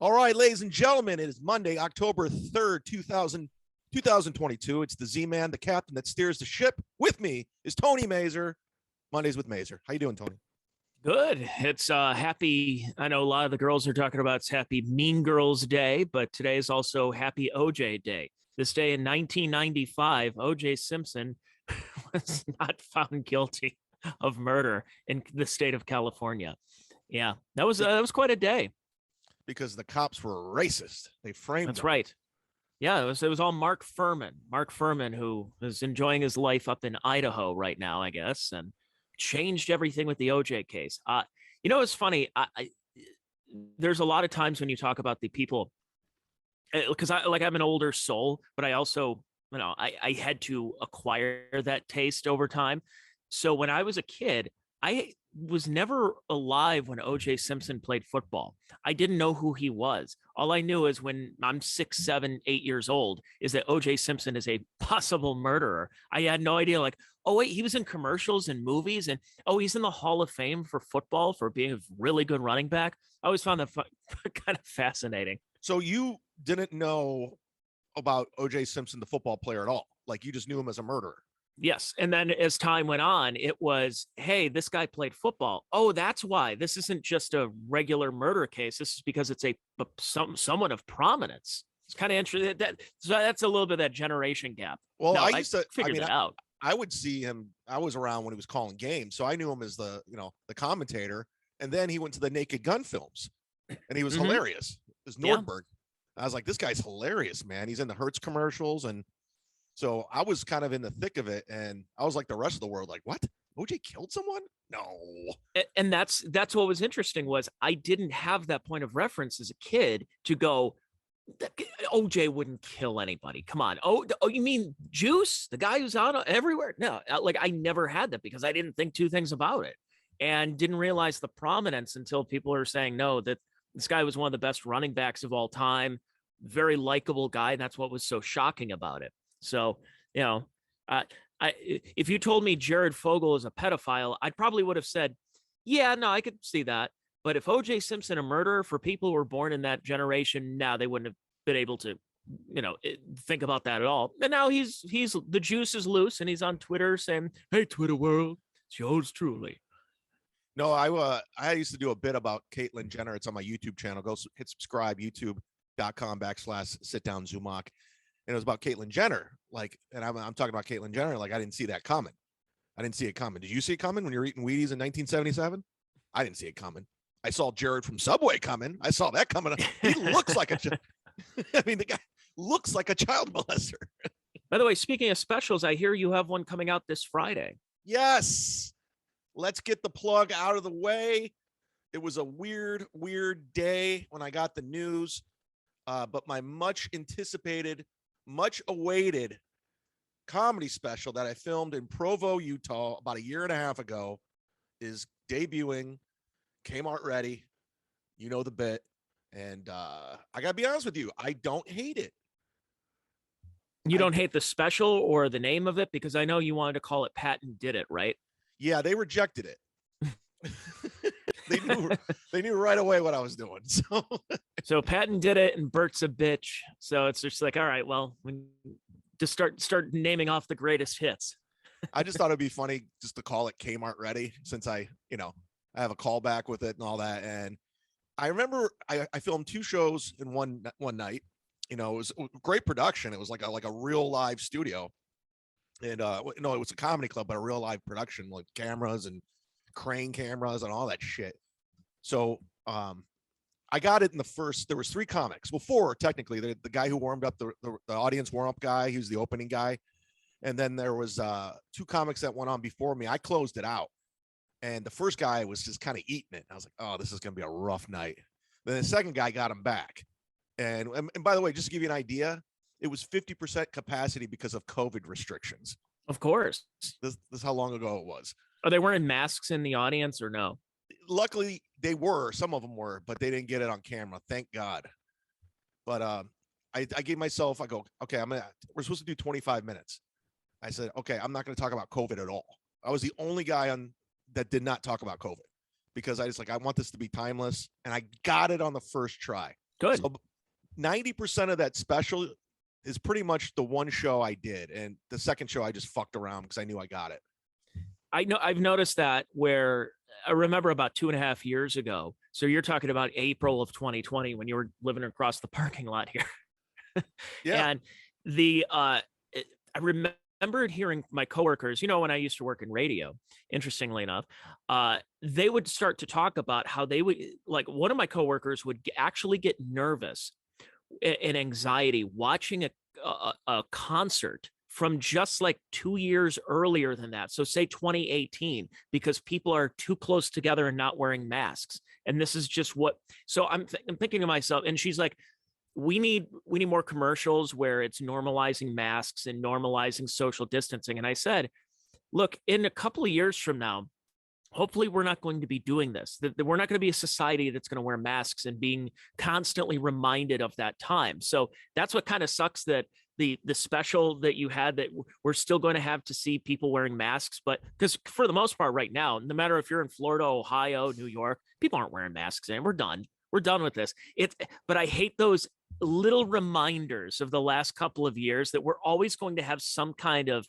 All right, ladies and gentlemen, it is Monday, October 3rd, 2022. It's the Z-Man, the captain that steers the ship. With me is Tony MAZUR. Mondays with MAZUR. How you doing, Tony? Good. It's happy. I know a lot of the girls are talking about it's Happy Mean Girls Day, but today is also Happy OJ Day. This day in 1995, OJ Simpson was not found guilty of murder in the state of California. Yeah, that was quite a day. Because the cops were racist. They framed That's him. right. Yeah, it was all Mark Furman. Mark Furman, who is enjoying his life up in Idaho right now, I guess, and changed everything with the OJ case. It's funny. There's a lot of times when you talk about the people, because I'm an older soul, but I also, I had to acquire that taste over time. So when I was a kid, I was never alive when OJ Simpson played football. I didn't know who he was. All I knew is when I'm 6, 7, 8 years old is that OJ Simpson is a possible murderer. I had no idea, like, oh, wait, he was in commercials and movies, and oh, he's in the Hall of Fame for football for being a really good running back. I always found that kind of fascinating. So you didn't know about OJ Simpson, the football player, at all. Like, you just knew him as a murderer. Yes. And then as time went on, it was, hey, this guy played football. Oh, that's why. This isn't just a regular murder case. This is because it's someone of prominence. It's kind of interesting. So that's a little bit of that generation gap. Well, No, I figured that out. I would see him. I was around when he was calling games, so I knew him as the commentator. And then he went to the Naked Gun films, and he was hilarious. It was Nordberg. Yeah. I was like, this guy's hilarious, man. He's in the Hertz commercials, and so I was kind of in the thick of it, and I was like the rest of the world, like, what? OJ killed someone? No. And that's what was interesting was I didn't have that point of reference as a kid to go, OJ wouldn't kill anybody. Come on. Oh, you mean Juice, the guy who's on everywhere? No, like I never had that because I didn't think two things about it and didn't realize the prominence until people are saying, no, that this guy was one of the best running backs of all time, very likable guy. And that's what was so shocking about it. So, if you told me Jared Fogle is a pedophile, I probably would have said, yeah, no, I could see that. But if OJ Simpson a murderer for people who were born in that generation, now they wouldn't have been able to, think about that at all. And now he's the juice is loose and he's on Twitter saying, hey, Twitter world, it's yours truly. No, I used to do a bit about Caitlyn Jenner. It's on my YouTube channel. Go hit subscribe, youtube.com/sitdown Zumock. And it was about Caitlyn Jenner. Like, and I'm talking about Caitlyn Jenner. Like, I didn't see that coming. I didn't see it coming. Did you see it coming when you were eating Wheaties in 1977? I didn't see it coming. I saw Jared from Subway coming. I saw that coming. He looks like I mean, the guy looks like a child molester. By the way, speaking of specials, I hear you have one coming out this Friday. Yes. Let's get the plug out of the way. It was a weird day when I got the news. But my much anticipated, much awaited comedy special that I filmed in Provo, Utah about 1.5 years ago is debuting. Kmart ready. You know the bit. And I got to be honest with you. I don't hate it. You don't hate the special or the name of it? Because I know you wanted to call it Patton Did It, right? Yeah, they rejected it. They knew right away what I was doing. So Patton did it and Bert's a bitch. So it's just like, all right, well, we just start naming off the greatest hits. I just thought it'd be funny just to call it Kmart Ready since I have a callback with it and all that. And I remember I filmed 2 shows in one night. It was a great production. It was like a real live studio. And it was a comedy club, but a real live production, like cameras and crane cameras and all that shit. So I got it in the first, there was 3 comics. Well, 4 technically. The guy who warmed up, the audience warm-up guy, he was the opening guy. And then there was 2 comics that went on before me. I closed it out. And the first guy was just kind of eating it. I was like, oh, this is going to be a rough night. Then the second guy got him back. And by the way, just to give you an idea, it was 50% capacity because of COVID restrictions. Of course. This is how long ago it was. Are they wearing masks in the audience or no? Luckily, they were. Some of them were, but they didn't get it on camera. Thank God. But I gave myself, I go, okay, we're supposed to do 25 minutes. I said, okay, I'm not going to talk about COVID at all. I was the only guy that did not talk about COVID because I want this to be timeless. And I got it on the first try. Good. So 90% of that special is pretty much the one show I did. And the second show I just fucked around because I knew I got it. I know I've noticed that where I remember about 2.5 years ago. So you're talking about April of 2020 when you were living across the parking lot here. Yeah. And I remembered hearing my coworkers, when I used to work in radio, interestingly enough, they would start to talk about how they would, like, one of my coworkers would actually get nervous and anxiety watching a concert from just like 2 years earlier than that. So say 2018, because people are too close together and not wearing masks. And this is just what, so I'm thinking to myself, and she's like, we need more commercials where it's normalizing masks and normalizing social distancing. And I said, look, in a couple of years from now, hopefully we're not going to be doing this, that we're not going to be a society that's going to wear masks and being constantly reminded of that time. So that's what kind of sucks, that the special that you had, that we're still going to have to see people wearing masks. But because for the most part right now, no matter if you're in Florida, Ohio, New York, people aren't wearing masks, and we're done with this. But I hate those little reminders of the last couple of years that we're always going to have some kind of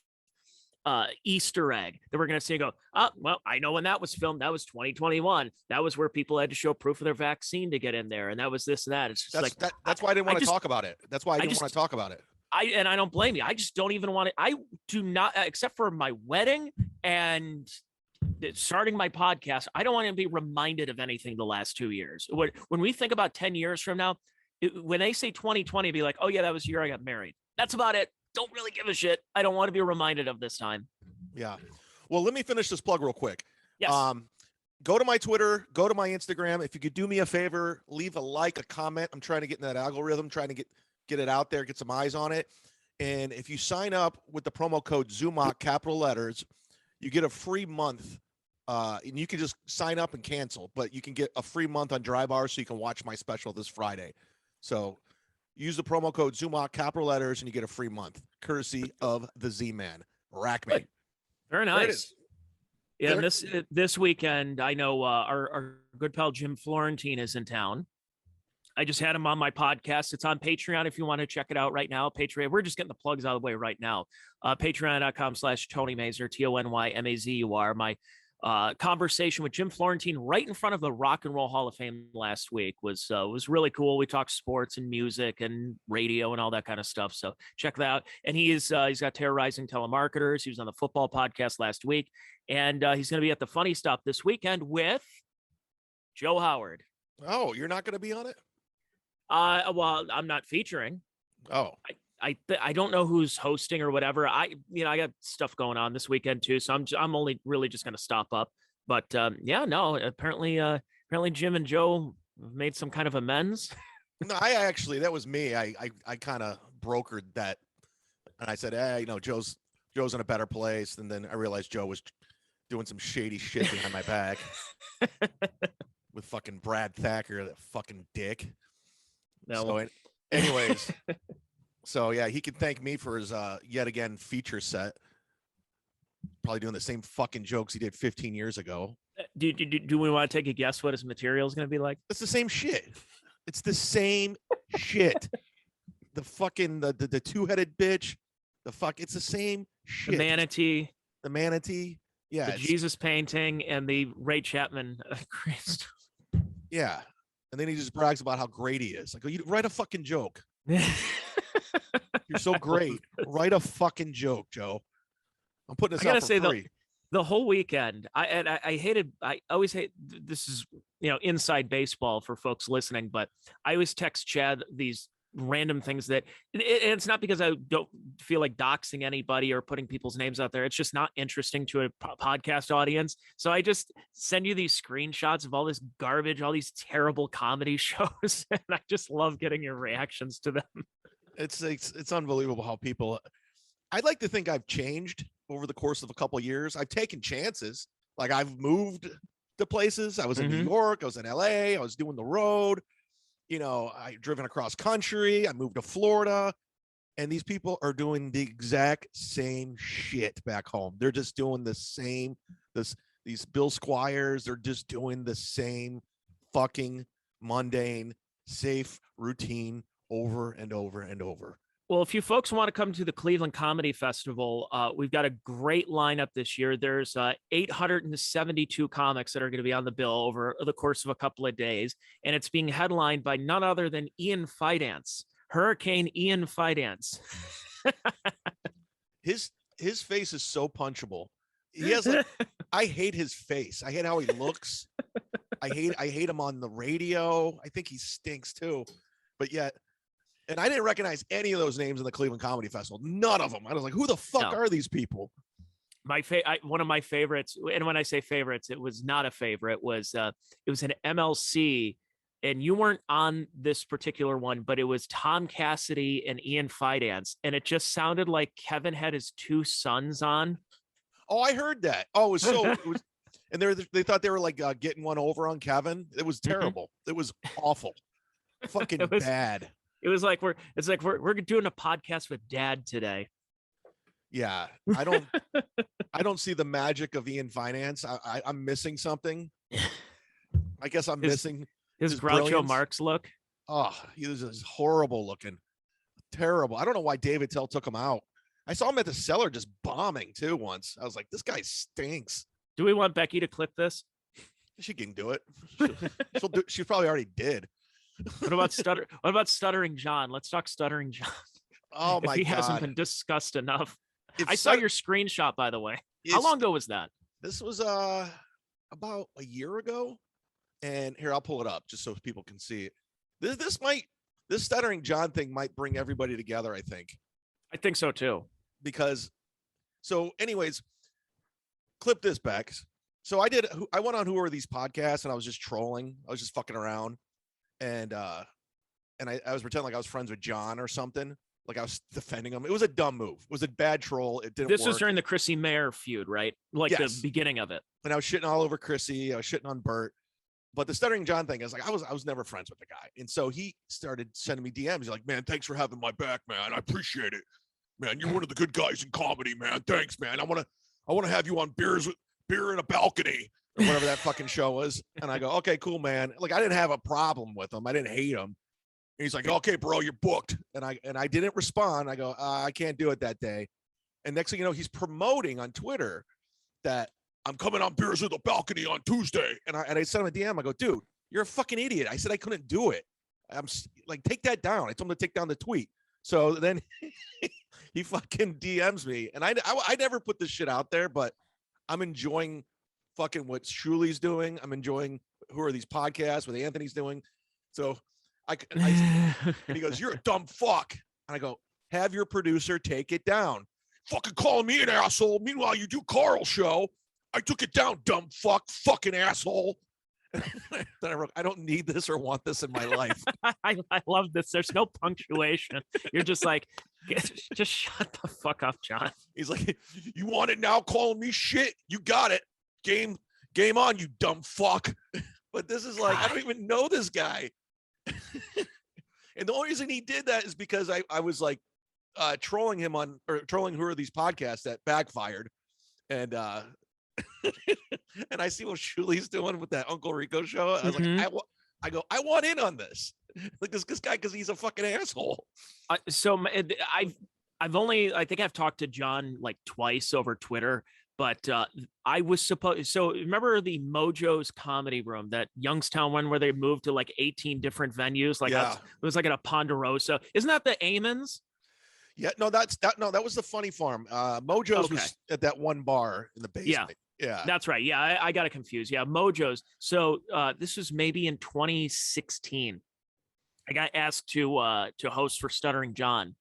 Easter egg that we're going to see and go, oh, well, I know when that was filmed. That was 2021. That was where people had to show proof of their vaccine to get in there. And that was this and that. It's just that's why I didn't want to talk about it. That's why I didn't want to talk about it. And I don't blame you. I just don't even want to. I do not, except for my wedding and starting my podcast, I don't want to be reminded of anything the last 2 years. When we think about 10 years from now, when they say 2020, be like, oh yeah, that was the year I got married. That's about it. Don't really give a shit. I don't want to be reminded of this time. Yeah. Well, let me finish this plug real quick. Yes. Go to my Twitter, go to my Instagram. If you could do me a favor, leave a like, a comment. I'm trying to get in that algorithm, trying to get it out there, get some eyes on it. And if you sign up with the promo code Zumock, capital letters, you get a free month. And you can just sign up and cancel, but you can get a free month on Dry Bar so you can watch my special this Friday. So use the promo code Zumock, capital letters, and you get a free month, courtesy of the Z-Man. Rack me. Good. Very nice. Yeah, and this weekend, I know our good pal Jim Florentine is in town. I just had him on my podcast. It's on Patreon if you want to check it out right now. Patreon. We're just getting the plugs out of the way right now. Patreon.com/Tony Mazur, TonyMazur. My conversation with Jim Florentine right in front of the Rock and Roll Hall of Fame last week was really cool. We talked sports and music and radio and all that kind of stuff. So check that out. And he's got Terrorizing Telemarketers. He was on the football podcast last week, and he's going to be at the Funny Stop this weekend with Joe Howard. Oh, you're not going to be on it? Well, I'm not featuring. Oh, I don't know who's hosting or whatever. I got stuff going on this weekend too, so I'm only really just going to stop up. But apparently Jim and Joe made some kind of amends. No, that was me. I kind of brokered that, and I said, hey, Joe's in a better place, and then I realized Joe was doing some shady shit behind my back with fucking Brad Thacker, that fucking dick. No. So, anyways. So yeah, he can thank me for his yet again feature set. Probably doing the same fucking jokes he did 15 years ago. Do we want to take a guess what his material is going to be like? It's the same shit. It's the same shit. The fucking the two-headed bitch. It's the same shit. The manatee. Yeah. The Jesus painting and the Ray Chapman Christ. Yeah. And then he just brags about how great he is. Like, you write a fucking joke. You're so great. Write a fucking joke, Joe. I'm putting this out for free. The whole weekend, I always hate, this is, inside baseball for folks listening, but I always text Chad these random things that it's not because I don't feel like doxing anybody or putting people's names out there. It's just not interesting to a podcast audience. So I just send you these screenshots of all this garbage, all these terrible comedy shows. And I just love getting your reactions to them. It's unbelievable how people, I'd like to think I've changed over the course of a couple of years. I've taken chances. Like, I've moved to places. I was in New York. I was in LA. I was doing the road. I driven across country. I moved to Florida, and these people are doing the exact same shit back home. They're just doing the same, these Bill Squires, they're just doing the same fucking mundane, safe routine over and over and over. Well, if you folks want to come to the Cleveland Comedy Festival, we've got a great lineup this year. There's 872 comics that are going to be on the bill over the course of a couple of days, and it's being headlined by none other than Ian Fidance, Hurricane Ian Fidance. His face is so punchable. He has like, I hate his face. I hate how he looks. I hate him on the radio. I think he stinks too. But yet, and I didn't recognize any of those names in the Cleveland Comedy Festival. None of them. I was like, who the fuck are these people? One of my favorites, and when I say favorites, it was not a favorite, was it was an MLC, and you weren't on this particular one, but it was Tom Cassidy and Ian Fidance, and it just sounded like Kevin had his two sons on. Oh, I heard that. Oh, it was so. It was, and they thought they were like getting one over on Kevin. It was terrible. It was awful. Fucking bad. It was like we're doing a podcast with Dad today. Yeah, I don't see the magic of Ian Fidance. I'm missing something. I guess I'm missing his Groucho brilliance. Marx look. Oh, he was horrible looking, terrible. I don't know why David Tell took him out. I saw him at the Cellar just bombing too once. I was like, this guy stinks. Do we want Becky to clip this? She can do it. She'll do. She probably already did. What about Stuttering John? Let's talk Stuttering John. Oh my God. He hasn't been discussed enough. I saw your screenshot, by the way. How long ago was that? This was about a year ago. And here, I'll pull it up just so people can see it. This Stuttering John thing might bring everybody together, I think. I think so too. Because so anyways, clip this back. So I went on Who Are These Podcasts, and I was just trolling. I was just fucking around. And I was pretending like I was friends with John or something. Like I was defending him. It was a dumb move. It was a bad troll. It didn't work. This was during the Chrissy Mayer feud, right? Like the beginning of it. And I was shitting all over Chrissy. I was shitting on Bert. But the Stuttering John thing is like, I was never friends with the guy. And so he started sending me DMs. He's like, man, thanks for having my back, man. I appreciate it. Man, you're one of the good guys in comedy, man. Thanks, man. I want to have you on Beer in a Balcony or whatever that fucking show was. And I go, okay, cool, man. Like, I didn't have a problem with him. I didn't hate him. And he's like, okay, bro, you're booked. And I didn't respond. I go, I can't do it that day. And next thing you know, he's promoting on Twitter that I'm coming on Beers with a Balcony on Tuesday. And I sent him a DM. I go, dude, you're a fucking idiot. I said I couldn't do it. I'm like, take that down. I told him to take down the tweet. So then he fucking DMs me. And I never put this shit out there, but I'm enjoying fucking what Shuli's doing. I'm enjoying Who Are These Podcasts, what Anthony's doing. So and he goes, you're a dumb fuck. And I go, have your producer take it down. Fucking calling me an asshole. Meanwhile, you do Carl's show. I took it down, dumb fuck, fucking asshole. Then I wrote, I don't need this or want this in my life. I love this. There's no punctuation. You're just like, just shut the fuck up, John. He's like, you want it now? Calling me shit? You got it. Game on, you dumb fuck. But this is like, I don't even know this guy. And the only reason he did that is because I was like trolling him trolling Who Are These Podcasts that backfired. And and I see what Shuli's doing with that Uncle Rico show. I was like, I want in on this. Like this guy, because he's a fucking asshole. So I think I've talked to John like twice over Twitter, but I was supposed. So remember the Mojo's Comedy Room, that Youngstown one where they moved to like 18 different venues? Like it was like at a Ponderosa. Isn't that the Amons? Yeah, no, that was the Funny Farm. Mojo's was at that one bar in the basement. Yeah, that's right. Yeah, I got it confused. Yeah, Mojo's. So this was maybe in 2016. I got asked to host for Stuttering John,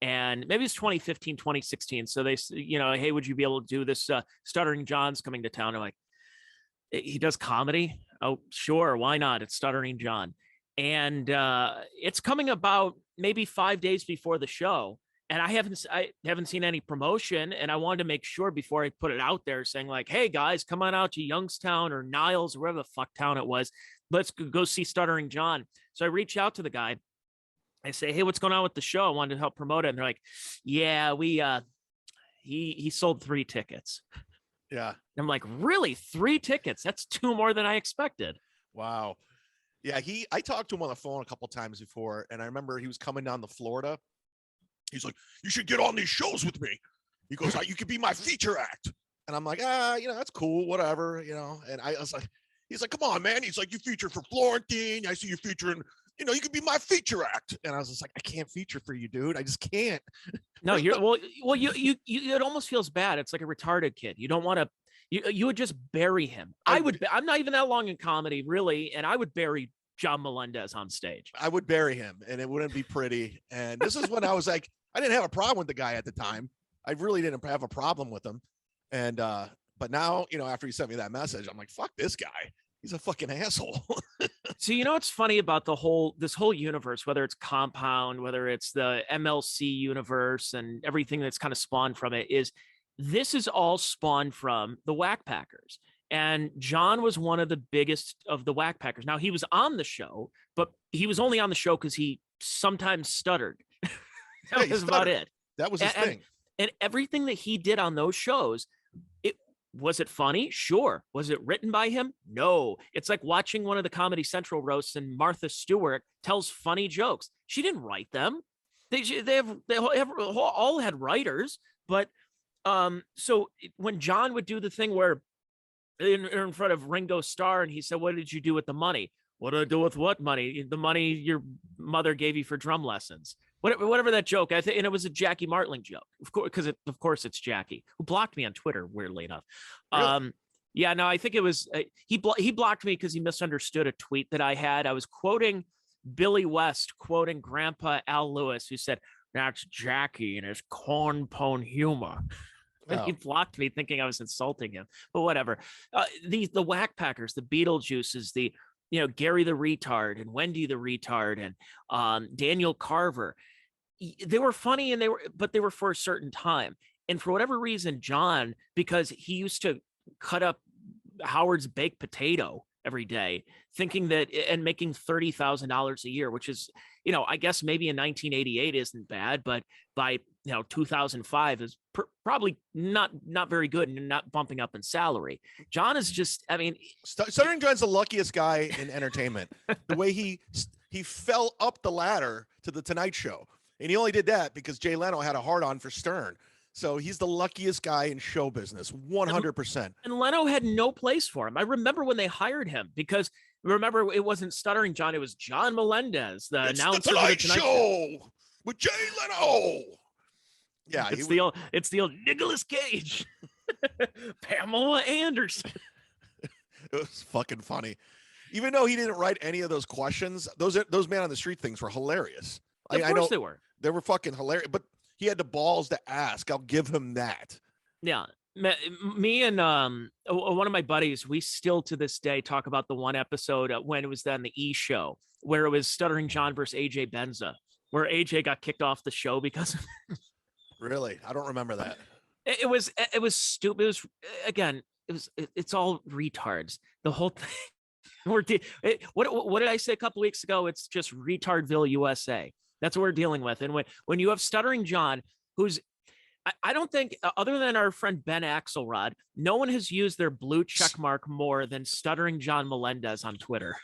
and maybe it's 2015, 2016. So they, hey, would you be able to do this? Stuttering John's coming to town. I'm like, he does comedy? Oh, sure, why not? It's Stuttering John, and it's coming about maybe 5 days before the show. And I haven't seen any promotion, and I wanted to make sure before I put it out there saying like, hey guys, come on out to Youngstown or Niles or wherever the fuck town it was. Let's go see Stuttering John. So I reach out to the guy. I say, hey, what's going on with the show? I wanted to help promote it. And they're like, yeah, he sold 3 tickets. Yeah. I'm like, really? 3 tickets? That's 2 more than I expected. Wow. Yeah, I talked to him on the phone a couple times before, and I remember he was coming down to Florida. He's like, "You should get on these shows with me." He goes, "You could be my feature act." And I'm like, that's cool, whatever, And I was like, he's like, "Come on, man." He's like, "You feature for Florentine. I see you featuring, you could be my feature act." And I was just like, "I can't feature for you, dude. I just can't." No, you it almost feels bad. It's like a retarded kid. You don't want to. You would just bury him. I'm not even that long in comedy, really, and I would bury John Melendez on stage. I would bury him, and it wouldn't be pretty. And this is when I was like, I didn't have a problem with the guy at the time. I really didn't have a problem with him. And but now, after he sent me that message, I'm like, fuck this guy. He's a fucking asshole. So what's funny about this whole universe, whether it's Compound, whether it's the MLC universe and everything that's kind of spawned from it, is this is all spawned from the Whack Packers. And John was one of the biggest of the Whack Packers. Now, he was on the show, but he was only on the show because he sometimes stuttered. That was about it. That was his thing. And everything that he did on those shows, was it funny? Sure. Was it written by him? No. It's like watching one of the Comedy Central roasts and Martha Stewart tells funny jokes. She didn't write them. They all had writers, but so when John would do the thing where in front of Ringo Starr and he said, "What did you do with the money?" "What did I do with what money?" "The money your mother gave you for drum lessons." Whatever that joke, I think, and it was a Jackie Martling joke, of course, because of course it's Jackie, who blocked me on Twitter, weirdly enough. Really? Yeah, no, I think it was he blocked me because he misunderstood a tweet that I had. I was quoting Billy West, quoting Grandpa Al Lewis, who said, "That's Jackie and his corn pone humor." Oh. He blocked me thinking I was insulting him, but whatever. The Whack Packers, the Beetlejuices, the Gary the Retard and Wendy the Retard and Daniel Carver. They were funny but they were for a certain time. And for whatever reason, John, because he used to cut up Howard's baked potato every day, thinking that and making $30,000 a year, which is, I guess maybe in 1988 isn't bad, but by 2005 is probably not very good and not bumping up in salary. John is just, Stuttering John's the luckiest guy in entertainment. The way he fell up the ladder to the Tonight Show, and he only did that because Jay Leno had a hard on for Stern. So he's the luckiest guy in show business, 100%. And Leno had no place for him. I remember when they hired him because remember it wasn't Stuttering John, it was John Melendez, the announcer of the Tonight Show with Jay Leno. Yeah, it's the old Nicolas Cage, Pamela Anderson. It was fucking funny, even though he didn't write any of those questions. Those Man on the Street things were hilarious. Of course they were fucking hilarious, but he had the balls to ask. I'll give him that. Yeah. Me and one of my buddies, we still to this day talk about the one episode when it was on the E! Show, where it was Stuttering John versus AJ Benza, where AJ got kicked off the show because of Really? I don't remember that. It was stupid. It was, again, it's all retards. The whole thing. What did I say a couple weeks ago? It's just Retardville, USA. That's what we're dealing with. And when you have Stuttering John, who's, I don't think, other than our friend Ben Axelrod, no one has used their blue check mark more than Stuttering John Melendez on Twitter.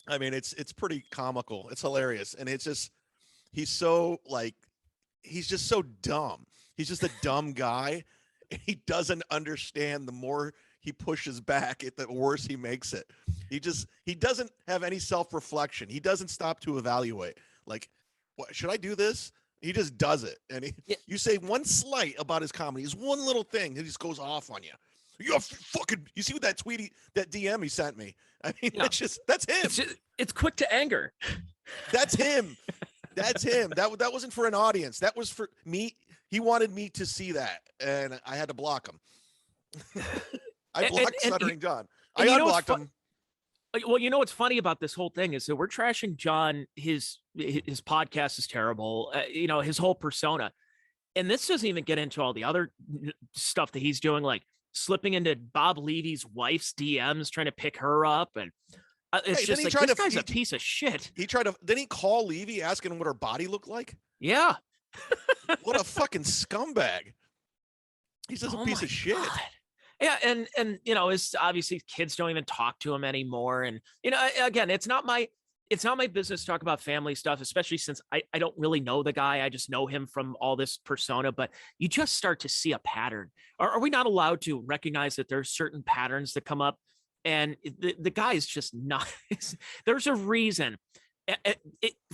It's pretty comical. It's hilarious. And it's just, he's just so dumb. He's just a dumb guy. He doesn't understand the more he pushes back, the worse he makes it. He doesn't have any self-reflection. He doesn't stop to evaluate. Like, what should I do this? He just does it. And you say one slight about his comedy, is one little thing, he just goes off on you. You see what that that DM he sent me? That's him. It's quick to anger. That's him. That's him. That wasn't for an audience. That was for me. He wanted me to see that, and I had to block him. I blocked Stuttering John. I unblocked him. Well, what's funny about this whole thing is that we're trashing John. His podcast is terrible. His whole persona, and this doesn't even get into all the other stuff that he's doing, like slipping into Bob Levy's wife's DMs, trying to pick her up, and it's just like this guy's a piece of shit. Then he call Levy asking him what her body looked like. Yeah. What a fucking scumbag. He's just a piece of shit. Yeah, and you know, is obviously kids don't even talk to him anymore. And you know, again, it's not my business to talk about family stuff, especially since I don't really know the guy. I just know him from all this persona, but you just start to see a pattern. Are we not allowed to recognize that there's certain patterns that come up? And the guy is just not, there's a reason.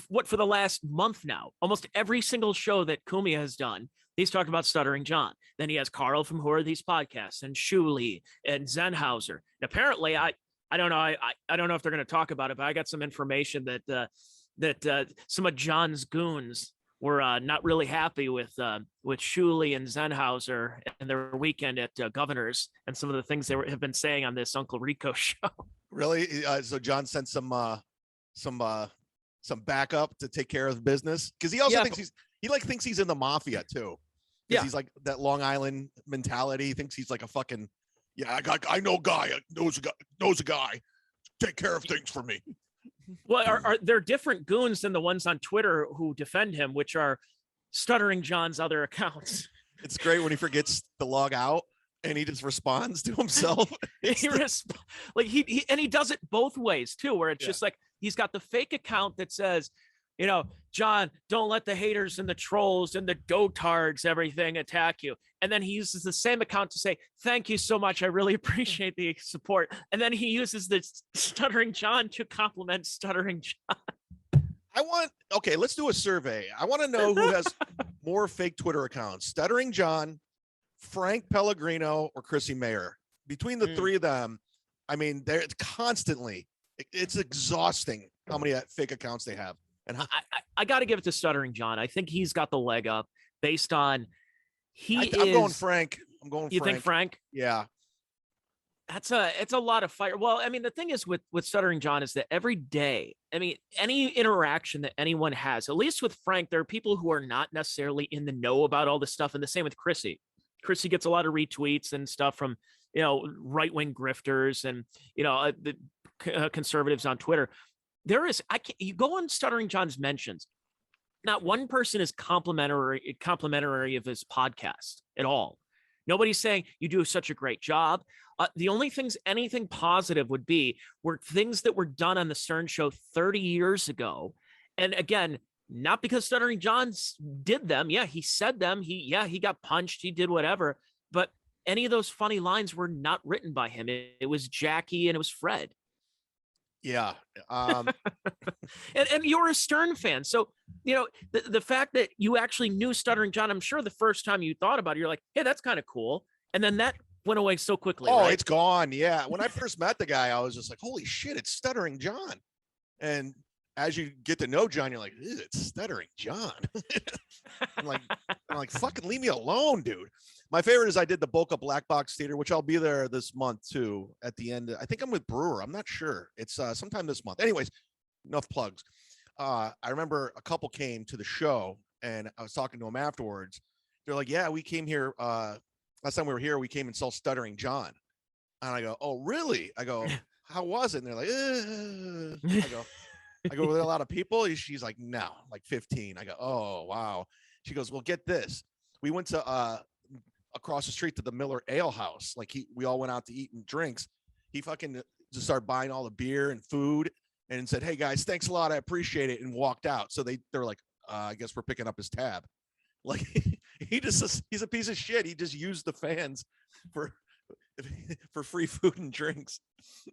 What for the last month now, almost every single show that Cumia has done, he's talked about Stuttering John. Then he has Carl from Who Are These Podcasts and Shuli and Zenhauser. And apparently, I don't know. I don't know if they're going to talk about it, but I got some information that some of John's goons were not really happy with Shuli and Zenhauser and their weekend at Governor's and some of the things they have been saying on this Uncle Rico show. Really? So John sent some backup to take care of business, because he also thinks thinks he's in the mafia too. Yeah, he's like that Long Island mentality. He thinks he's like a fucking I know a guy knows a guy. Take care of things for me. Well, are there different goons than the ones on Twitter who defend him, which are Stuttering John's other accounts? It's great when he forgets to log out and he just responds to himself. He does it both ways too, where it's just like he's got the fake account that says, you know, John, don't let the haters and the trolls and the dotards, everything attack you. And then he uses the same account to say, thank you so much. I really appreciate the support. And then he uses the Stuttering John to compliment Stuttering John. Let's do a survey. I want to know who has more fake Twitter accounts, Stuttering John, Frank Pellegrino, or Chrissy Mayer. Between the three of them, I mean, it's constantly, it's exhausting how many fake accounts they have. And I got to give it to Stuttering John. I think he's got the leg up based on I'm going Frank. You think Frank? Yeah. It's a lot of fire. Well, I mean, the thing is with Stuttering John is that every day, I mean, any interaction that anyone has, at least with Frank, there are people who are not necessarily in the know about all this stuff. And the same with Chrissy. Chrissy gets a lot of retweets and stuff from, you know, right-wing grifters and, you know, the conservatives on Twitter. You go on Stuttering John's mentions, not one person is complimentary of his podcast at all. Nobody's saying you do such a great job. The only things, anything positive would be were things that were done on the Stern Show 30 years ago. And again, not because Stuttering John did them. Yeah, he said them. He got punched. He did whatever. But any of those funny lines were not written by him. It was Jackie and it was Fred. Yeah. And you're a Stern fan. So, you know, the fact that you actually knew Stuttering John, I'm sure the first time you thought about it, you're like, hey, that's kind of cool. And then that went away so quickly. Oh, right? It's gone. Yeah. When I first met the guy, I was just like, holy shit, it's Stuttering John. And as you get to know John, you're like, it's Stuttering John. I'm like, fucking leave me alone, dude. My favorite is I did the Boca Black Box Theater, which I'll be there this month too. At the end, I think I'm with Brewer. I'm not sure. It's sometime this month. Anyways, enough plugs. I remember a couple came to the show, and I was talking to them afterwards. They're like, "Yeah, we came here last time we were here. We came and saw Stuttering John." And I go, "Oh, really?" I go, "How was it?" And they're like, I go, "Were there a lot of people?" She's like, "No, like 15." I go, "Oh, wow." She goes, "Well, get this. We went to across the street to the Miller Ale House. Like we all went out to eat and drinks. He fucking just started buying all the beer and food and said, 'Hey guys, thanks a lot. I appreciate it.' And walked out. So they're like, I guess we're picking up his tab." Like he's a piece of shit. He just used the fans for free food and drinks.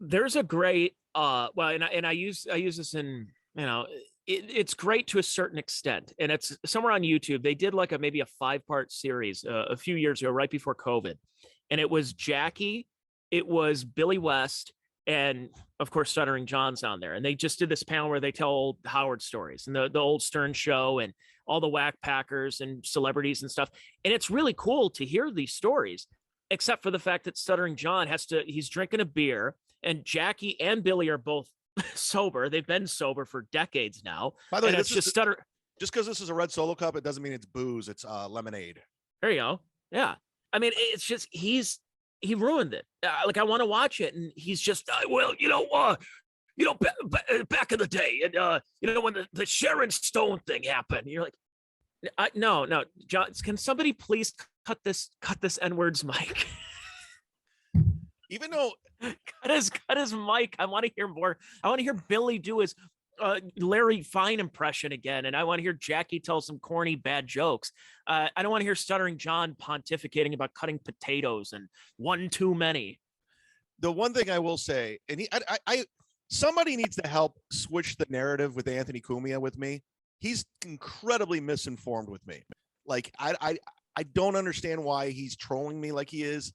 There's a great and I use this in, you know, it's great to a certain extent, and it's somewhere on YouTube. They did like maybe a 5-part series a few years ago, right before COVID, and it was Jackie, it was Billy West, and of course Stuttering John's on there, and they just did this panel where they tell old Howard stories and the old Stern Show and all the whack packers and celebrities and stuff, and it's really cool to hear these stories, except for the fact that Stuttering John he's drinking a beer, and Jackie and Billy are both sober. They've been sober for decades now. By the way, it's just just because this is a red Solo cup, it doesn't mean it's booze. It's lemonade. There you go. Yeah. I mean, it's just he ruined it. Like I want to watch it, and he's just well, back in the day, and when the Sharon Stone thing happened, you're like, no, John, can somebody please cut this N-words, Mike? Even though cut his mic. I want to hear more. I want to hear Billy do his Larry Fine impression again, and I want to hear Jackie tell some corny bad jokes. I don't want to hear Stuttering John pontificating about cutting potatoes and one too many. the one thing I will say, and somebody needs to help switch the narrative with Anthony Cumia with me. He's incredibly misinformed with me. Like I don't understand why he's trolling me like he is.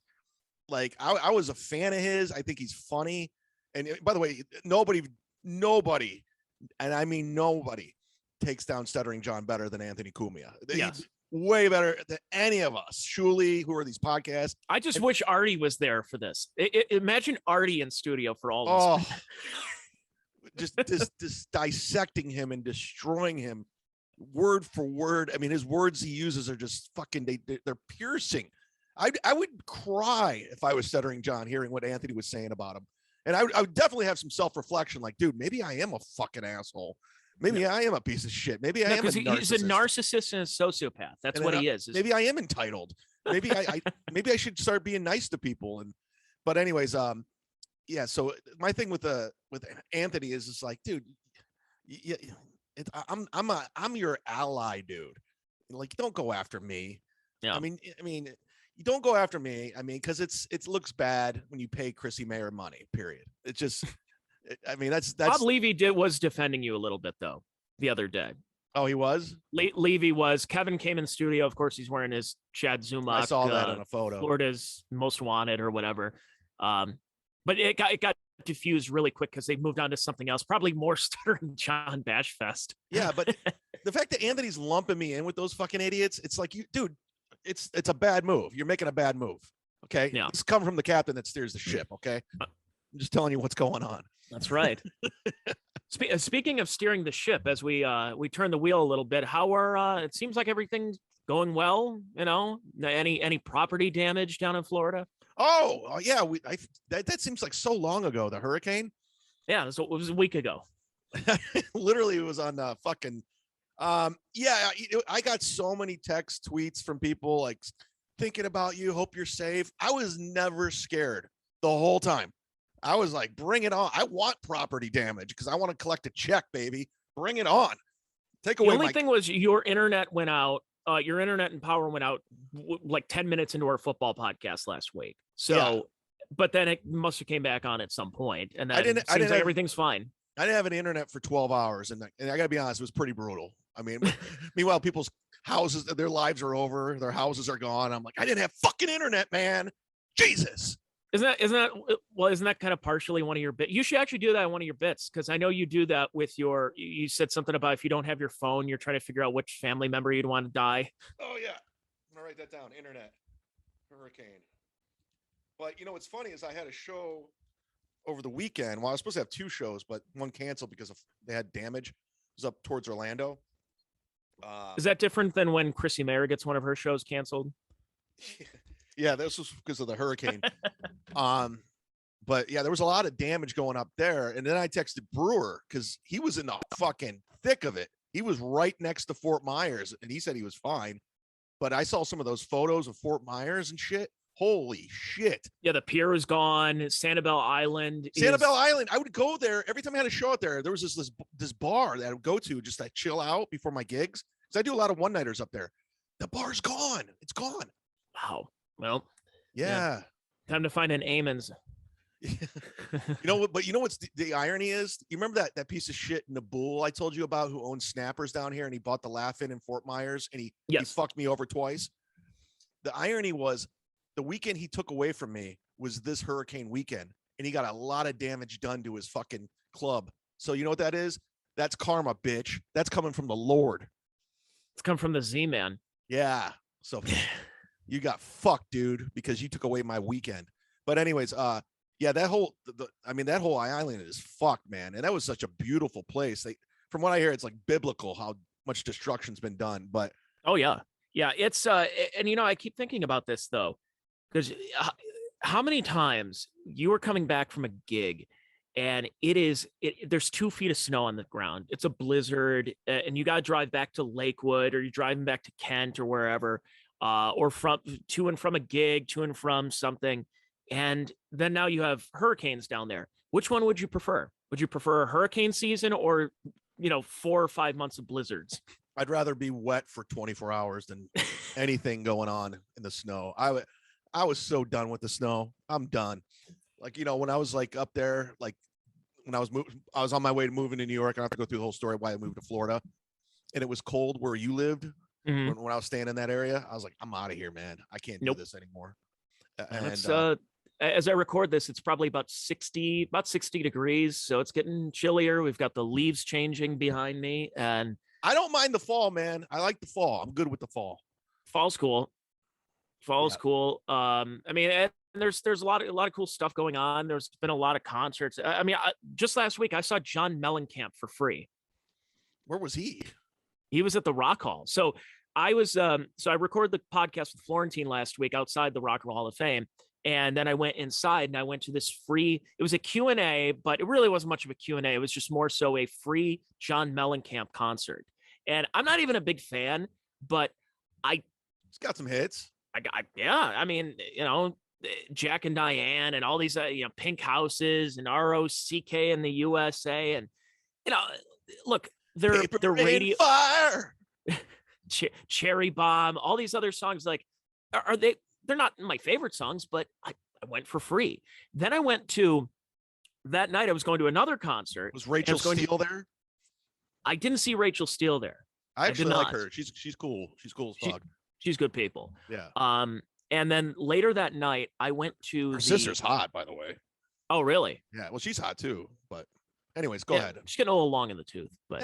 Like I was a fan of his. I think he's funny. And by the way, nobody, and I mean nobody, takes down Stuttering John better than Anthony Cumia. Yes. He's way better than any of us. Shuli, who are these podcasts? I just wish Artie was there for this. Imagine Artie in studio for all Oh, this. just dissecting him and destroying him word for word. I mean, his words he uses are just fucking, they're piercing. I would cry if I was Stuttering John hearing what Anthony was saying about him. And I would definitely have some self-reflection, like, dude, maybe I am a fucking asshole. Maybe I am a piece of shit. Maybe I am a narcissist. He's a narcissist and a sociopath. That's what he is. Maybe I am entitled. Maybe maybe I should start being nice to people. But anyways, yeah. So my thing with Anthony is just like, dude, I'm your ally, dude. Like, don't go after me. Yeah. I mean, you don't go after me. I mean, because it looks bad when you pay Chrissy Mayer money. Period. It just, I mean, that's Bob Levy was defending you a little bit though the other day. Oh, he was. Levy was. Kevin came in studio. Of course, he's wearing his Chad Zumock. I saw that on a photo. Florida's Most Wanted or whatever. But it got diffused really quick because they moved on to something else, probably more Stuttering John Bash Fest. Yeah, but the fact that Anthony's lumping me in with those fucking idiots, it's like, you, dude, it's a bad move. You're making a bad move. Okay. Yeah. It's coming from the captain that steers the ship. Okay. I'm just telling you what's going on. That's right. Speaking of steering the ship, as we turn the wheel a little bit, how are it seems like everything's going well. You know, any property damage down in Florida? Oh yeah, that seems like so long ago. The hurricane. Yeah, it was a week ago. Literally, it was on fucking. Yeah, I got so many text tweets from people like thinking about you. Hope you're safe. I was never scared the whole time. I was like, bring it on. I want property damage because I want to collect a check, baby. Bring it on. Take away. The only thing was your internet went out. Your internet and power went out like 10 minutes into our football podcast last week. So, yeah. But then it must have came back on at some point, and then I didn't like everything's fine. I didn't have an internet for 12 hours, and I gotta be honest, it was pretty brutal. I mean, meanwhile, people's houses, their lives are over, their houses are gone. I'm like, I didn't have fucking internet, man. Jesus. Isn't that kind of partially one of your bits? You should actually do that on one of your bits, because I know you do that with you said something about if you don't have your phone, you're trying to figure out which family member you'd want to die. Oh yeah, I'm gonna write that down. Internet hurricane. But you know what's funny is I had a show over the weekend. Well, I was supposed to have two shows, but one canceled because they had damage. It was up towards Orlando. Is that different than when Chrissy Mayer gets one of her shows canceled? Yeah, this was because of the hurricane. But yeah, there was a lot of damage going up there. And then I texted Brewer because he was in the fucking thick of it. He was right next to Fort Myers, and he said he was fine. But I saw some of those photos of Fort Myers and shit. Holy shit. Yeah, the pier is gone. Sanibel Island. I would go there every time I had a show out there. There was this bar that I would go to just to chill out before my gigs. Because I do a lot of one-nighters up there. The bar's gone. It's gone. Wow. Well, yeah. Time to find an Amons. You know what? But you know what's the irony is? You remember that piece of shit Nabul I told you about who owns Snappers down here, and he bought the Laugh-In Fort Myers, and he fucked me over twice. The irony was the weekend he took away from me was this hurricane weekend, and he got a lot of damage done to his fucking club. So you know what that is? That's karma, bitch. That's coming from the Lord. It's come from the Z-Man. Yeah. So you got fucked, dude, because you took away my weekend. But anyways, yeah, that whole island is fucked, man. And that was such a beautiful place. From what I hear, it's like biblical how much destruction's been done. But oh yeah, it's and you know, I keep thinking about this though, because how many times you were coming back from a gig and there's 2 feet of snow on the ground. It's a blizzard, and you got to drive back to Lakewood, or you're driving back to Kent or wherever, or to and from a gig, to and from something. And then now you have hurricanes down there. Which one would you prefer? Would you prefer a hurricane season or, 4 or 5 months of blizzards? I'd rather be wet for 24 hours than anything going on in the snow. I was so done with the snow. I'm done. Like, when I was like up there, like when I was on my way to moving to New York. I don't have to go through the whole story why I moved to Florida. And it was cold where you lived. Mm-hmm. When I was staying in that area, I was like, I'm out of here, man. I can't do this anymore. And And it's as I record this, it's probably about 60 degrees. So it's getting chillier. We've got the leaves changing behind me, and I don't mind the fall, man. I like the fall. I'm good with the fall. fall's cool. Fall's Yeah. cool. I mean, and there's a lot of cool stuff going on. There's been a lot of concerts. I mean, just last week I saw John Mellencamp for free. Where was he? He was at the Rock Hall. So I was so I recorded the podcast with Florentine last week outside the Rock and Roll Hall of Fame. And then I went inside and I went to this free, it was a Q&A, but it really wasn't much of a Q&A. It was just more so a free John Mellencamp concert. And I'm not even a big fan, but He's got some hits. yeah, I mean, Jack and Diane and all these, Pink Houses and ROCK in the USA. And, look, they're radio fire. Cherry Bomb, all these other songs, like, they're not my favorite songs, but I went for free. Then I went to that night. I was going to another concert. Was Rachel Steele there? I didn't see Rachel Steele there. I actually like her. She's cool. She's cool as fuck. She's good people. Yeah. And then later that night, I went to her sister's hot, by the way. Oh, really? Yeah. Well, she's hot too. But anyways, go ahead. She's getting a little long in the tooth, but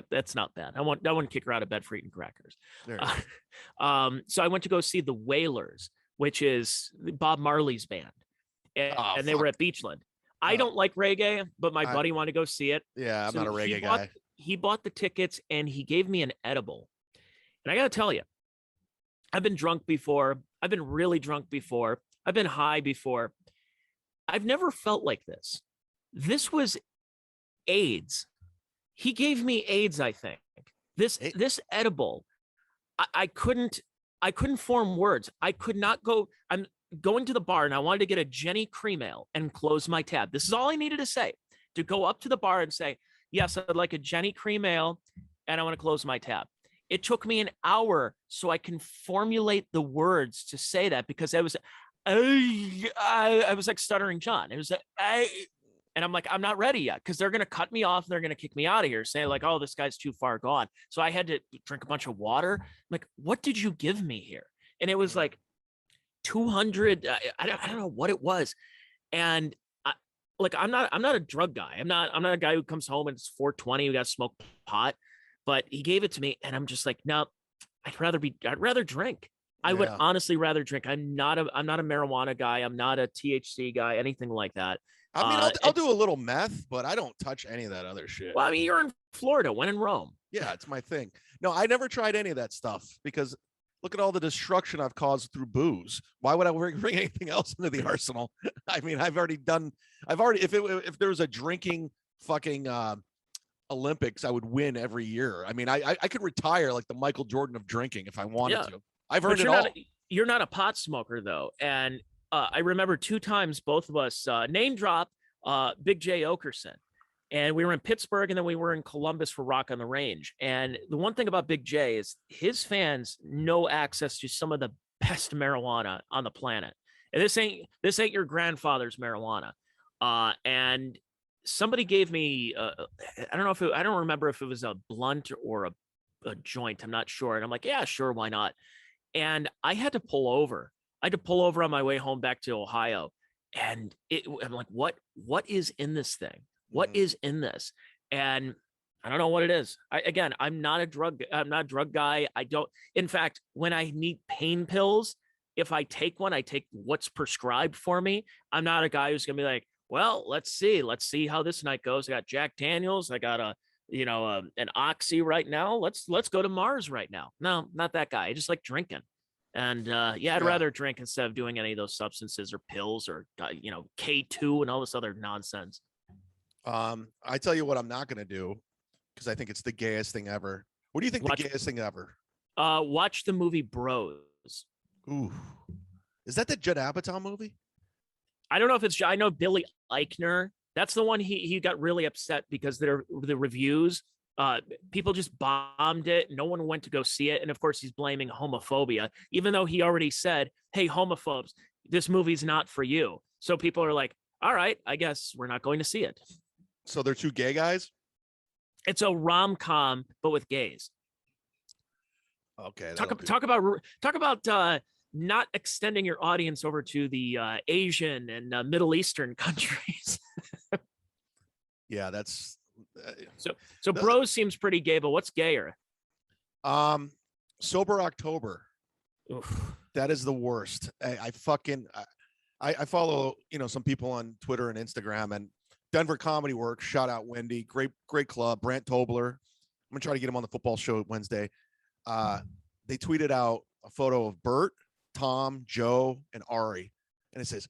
that's not bad. I wouldn't kick her out of bed for eating crackers. So I went to go see the Wailers, which is Bob Marley's band, and they were at Beachland. I don't like reggae, but my buddy wanted to go see it. Yeah, I'm not a reggae guy. He bought the tickets and he gave me an edible. And I got to tell you, I've been drunk before. I've been really drunk before. I've been high before. I've never felt like this. This was AIDS. He gave me AIDS, I think. This edible, I couldn't form words. I could not go. I'm going to the bar and I wanted to get a Jenny cream ale and close my tab. This is all I needed to say, to go up to the bar and say, yes, I'd like a Jenny cream ale and I want to close my tab. It took me an hour so I can formulate the words to say that, because I was like Stuttering John. It was and I'm like, I'm not ready yet, because they're going to cut me off. And they're going to kick me out of here, saying like, oh, this guy's too far gone. So I had to drink a bunch of water. I'm like, what did you give me here? And it was like 200. I don't know what it was. And I'm not a drug guy. I'm not a guy who comes home and it's 420. We got to smoke pot, but he gave it to me. And I'm just like, no, I'd rather drink. I would honestly rather drink. I'm not a marijuana guy. I'm not a THC guy, anything like that. I mean, I'll do a little meth, but I don't touch any of that other shit. Well, I mean, you're in Florida. When in Rome. Yeah, it's my thing. No, I never tried any of that stuff, because look at all the destruction I've caused through booze. Why would I bring anything else into the arsenal? I mean, if there was a drinking fucking Olympics, I would win every year. I mean, I could retire like the Michael Jordan of drinking if I wanted to. I've heard it all. You're not a pot smoker though. And I remember 2 times, both of us name drop Big J Okerson. And we were in Pittsburgh and then we were in Columbus for Rock on the Range. And the one thing about Big J is his fans know access to some of the best marijuana on the planet. And this ain't your grandfather's marijuana. And somebody gave me, I don't remember if it was a blunt or a joint. I'm not sure. And I'm like, yeah, sure. Why not? And I had to pull over. On my way home back to Ohio. And I'm like, what is in this thing? What is in this? And I don't know what it is. I'm not a drug guy. In fact, when I need pain pills, if I take one, I take what's prescribed for me. I'm not a guy who's going to be like, well, let's see how this night goes. I got Jack Daniels. I got an Oxy right now. Let's go to Mars right now. No, not that guy. I just like drinking. And I'd rather drink instead of doing any of those substances or pills or K2 and all this other nonsense. I tell you what I'm not going to do, because I think it's the gayest thing ever. What do you think the gayest thing ever? Watch the movie Bros. Ooh. Is that the Judd Apatow movie? I don't know if it's. I know Billy Eichner. That's the one he got really upset because the reviews. People just bombed it. No one went to go see it, and of course he's blaming homophobia, even though he already said, "Hey, homophobes, this movie's not for you." So people are like, "All right, I guess we're not going to see it." So they're two gay guys. It's a rom-com, but with gays. Okay. Talk about not extending your audience over to the Asian and Middle Eastern countries. Yeah, that's so. Bros seems pretty gay, but what's gayer? Sober October. Oof. That is the worst. I follow some people on Twitter and Instagram, and Denver Comedy Works. Shout out Wendy, great club. Brant Tobler. I'm gonna try to get him on the football show Wednesday. They tweeted out a photo of Bert, Tom, Joe, and Ari, and it says,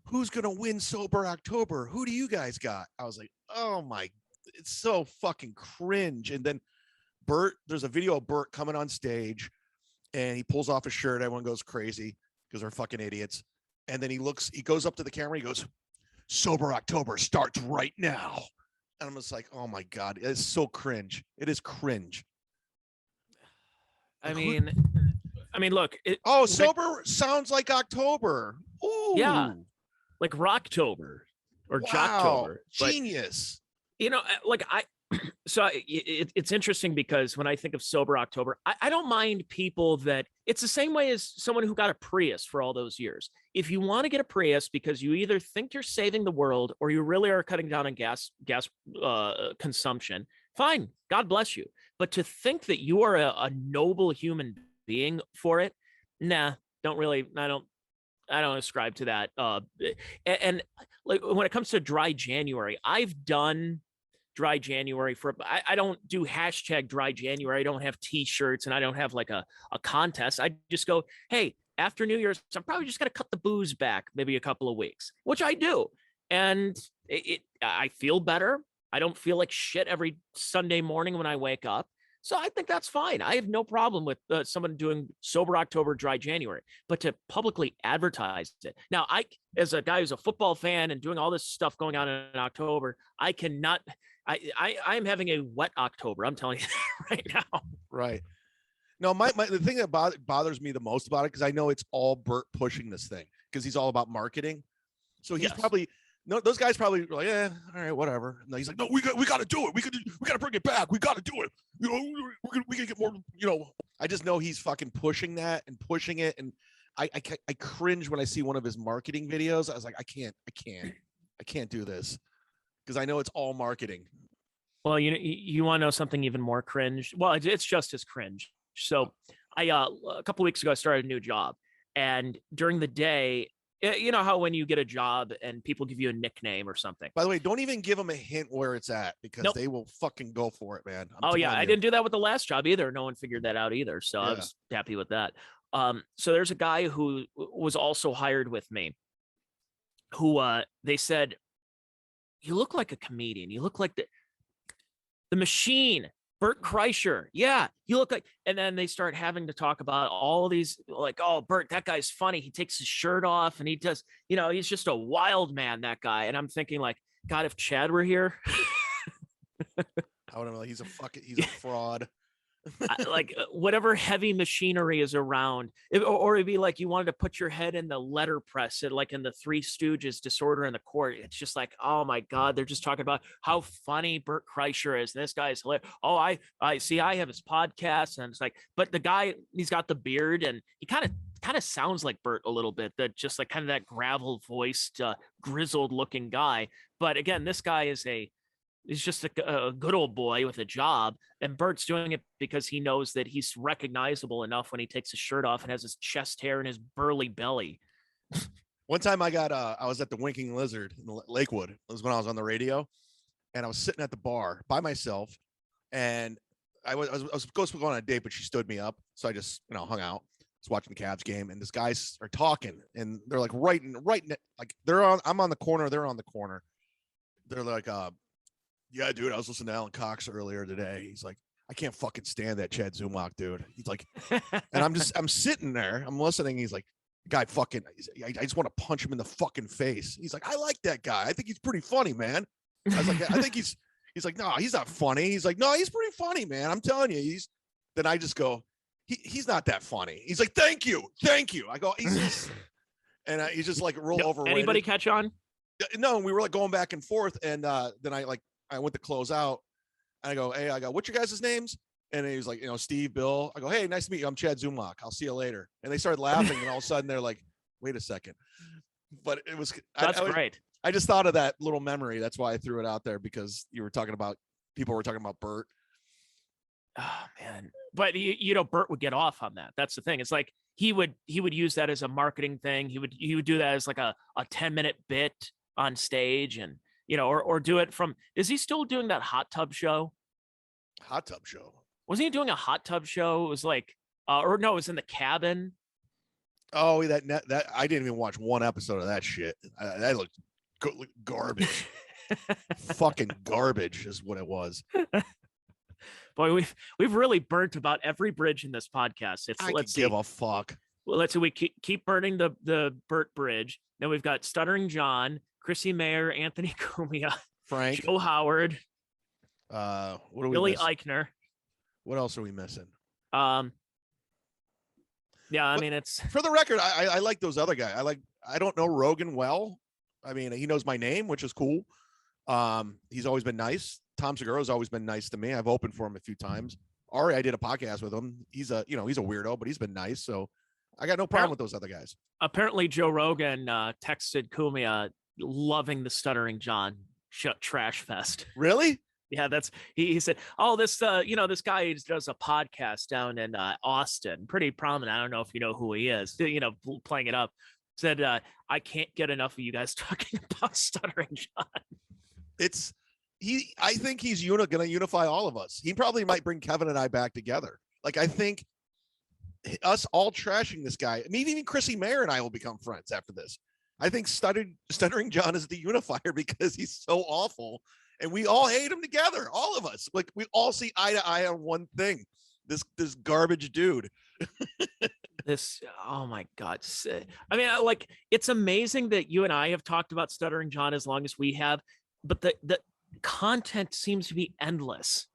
"Who's gonna win Sober October? Who do you guys got?" I was like, "Oh my, it's so fucking cringe." And then Bert, there's a video of Bert coming on stage, and he pulls off his shirt. Everyone goes crazy because they're fucking idiots. And then he goes up to the camera. He goes, "Sober October starts right now." And I'm just like, oh my God, it's so cringe. It is cringe. I mean, look. Sober sounds like October. Ooh. Yeah, like Rocktober or Jocktober. Genius. So it's interesting because when I think of Sober October, I don't mind people that it's the same way as someone who got a Prius for all those years. If you want to get a Prius because you either think you're saving the world or you really are cutting down on gas consumption, fine, God bless you. But to think that you are a noble human being for it, nah, I don't ascribe to that. And like when it comes to dry January, I've done dry January I don't do hashtag dry January. I don't have t-shirts and I don't have like a contest. I just go, hey, after New Year's, I'm probably just going to cut the booze back maybe a couple of weeks, which I do. And I feel better. I don't feel like shit every Sunday morning when I wake up. So I think that's fine. I have no problem with someone doing Sober October, dry January, but to publicly advertise it. Now, as a guy who's a football fan and doing all this stuff going on in October, I cannot, I'm having a wet October. I'm telling you right now. Right. No, the thing that bothers me the most about it, because I know it's all Bert pushing this thing because he's all about marketing. So he's probably, no, those guys probably were like, yeah, all right, whatever. No, he's like, no, we got to do it. We got to bring it back. We got to do it. We can get more. I just know he's fucking pushing that and pushing it, and I cringe when I see one of his marketing videos. I was like, I can't do this because I know it's all marketing. Well, you want to know something even more cringe? Well, it's just as cringe. So a couple of weeks ago, I started a new job, and during the day. You know how when you get a job and people give you a nickname or something. By the way, don't even give them a hint where it's at because they will fucking go for it, man. I didn't do that with the last job either. No one figured that out either. So I was happy with that. So there's a guy who was also hired with me who they said, you look like a comedian. You look like the machine. Bert Kreischer. Yeah, you look like, and then they start having to talk about all these like, oh, Bert, that guy's funny. He takes his shirt off and he does, he's just a wild man, that guy. And I'm thinking like, God, if Chad were here, I would have like, he's a fraud. Like whatever heavy machinery is around, or it'd be like you wanted to put your head in the letterpress, like in the Three Stooges, Disorder in the Court. It's just like, oh my God, they're just talking about how funny Bert Kreischer is. And this guy is hilarious. Oh, I see. I have his podcast, and it's like, but the guy, he's got the beard, and he kind of sounds like Bert a little bit. That just like kind of that gravel voiced, grizzled looking guy. But again, this guy he's just a good old boy with a job, and Bert's doing it because he knows that he's recognizable enough when he takes his shirt off and has his chest hair and his burly belly. One time I was at the Winking Lizard in Lakewood. It was when I was on the radio, and I was sitting at the bar by myself, and I was supposed to go on a date, but she stood me up. So I just, hung out, was watching the Cavs game, and these guys are talking, and they're like right, like I'm on the corner. They're on the corner. They're like, yeah, dude, I was listening to Alan Cox earlier today. He's like, I can't fucking stand that Chad Zumock, dude. He's like, and I'm sitting there, I'm listening. He's like, Guy fucking, I just want to punch him in the fucking face. He's like, I like that guy. I think he's pretty funny, man. I was like, I think he's like, no, he's not funny. He's like, no, he's pretty funny, man. I'm telling you, then I just go, he's not that funny. He's like, thank you. I go, and he's just like real overrated. Anybody catch on? No, we were like going back and forth. And then I went to close out and I go, hey, what's your guys' names? And he was like, Steve, Bill. I go, hey, nice to meet you. I'm Chad Zumock. I'll see you later. And they started laughing. And all of a sudden they're like, wait a second. But it was, that's great. I just thought of that little memory. That's why I threw it out there, because people were talking about Bert. Oh man. But Bert would get off on that. That's the thing. It's like he would use that as a marketing thing. He would do that as like a 10-minute bit on stage, and or do it from, is he still doing that hot tub show? Hot tub show? Wasn't he doing a hot tub show? It was like or no, it was in the cabin. Oh, that I didn't even watch one episode of that shit. That looked garbage. Fucking garbage is what it was. Boy, we've really burnt about every bridge in this podcast. Let's give a fuck. Well, let's see. We keep burning the Burt Bridge. Then we've got Stuttering John, Chrissy Mayer, Anthony Cumia, Frank, Joe Howard, what are we Billy missing? Eichner. What else are we missing? Yeah, I mean, it's, for the record, I like those other guys. I don't know Rogan well. I mean, he knows my name, which is cool. He's always been nice. Tom Segura's always been nice to me. I've opened for him a few times. Ari, I did a podcast with him. He's a weirdo, but he's been nice. So I got no problem with those other guys. Apparently Joe Rogan texted Cumia loving the Stuttering John trash fest. Really? Yeah, he said, oh, this this guy does a podcast down in Austin, pretty prominent. I don't know if you know who he is, playing it up. Said, I can't get enough of you guys talking about Stuttering John. I think he's going to unify all of us. He probably might bring Kevin and I back together. Like, I think us all trashing this guy, maybe even Chrissy Mayer and I will become friends after this. I think Stuttering John is the unifier because he's so awful. And we all hate him together, all of us. Like, we all see eye to eye on one thing. This garbage dude. Oh my God. I mean, like, it's amazing that you and I have talked about Stuttering John as long as we have, but the content seems to be endless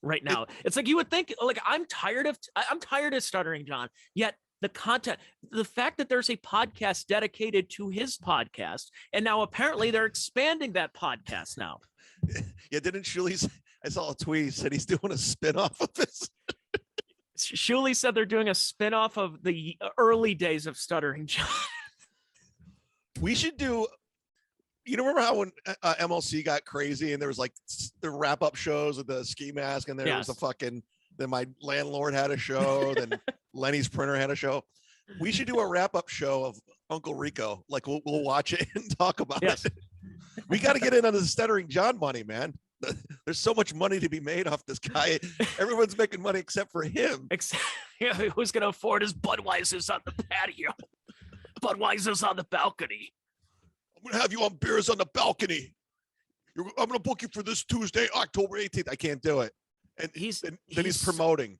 right now. It's like, you would think, like, I'm tired of Stuttering John, yet the content, the fact that there's a podcast dedicated to his podcast, and now apparently they're expanding that podcast now. Yeah, didn't Shuley? I saw a tweet. He said he's doing a spinoff of this. Shuley said they're doing a spinoff of the early days of Stuttering John. We should do. Remember how when MLC got crazy and there was like the wrap up shows with the ski mask, and there was a fucking. Then my landlord had a show. Then Lenny's printer had a show. We should do a wrap up show of Uncle Rico. Like, we'll watch it and talk about it. We got to get in on the Stuttering John money, man. There's so much money to be made off this guy. Everyone's making money except for him. Who's going to afford his Budweiser's on the patio? Budweiser's on the balcony. I'm going to have you on beers on the balcony. I'm going to book you for this Tuesday, October 18th. I can't do it. And he's promoting.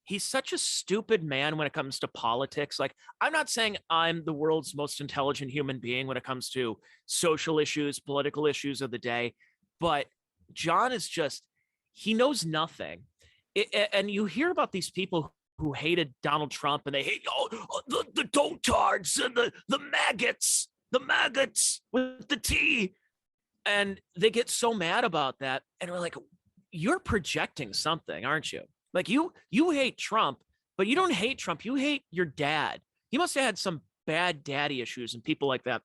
He's such a stupid man when it comes to politics. Like, I'm not saying I'm the world's most intelligent human being when it comes to social issues, political issues of the day, but John is he knows nothing. And you hear about these people who hated Donald Trump, and they hate the dotards and the maggots with the T. And they get so mad about that. And we're like, you're projecting something, aren't you? Like, you hate Trump, but you don't hate Trump. You hate your dad. He must have had some bad daddy issues and people like that,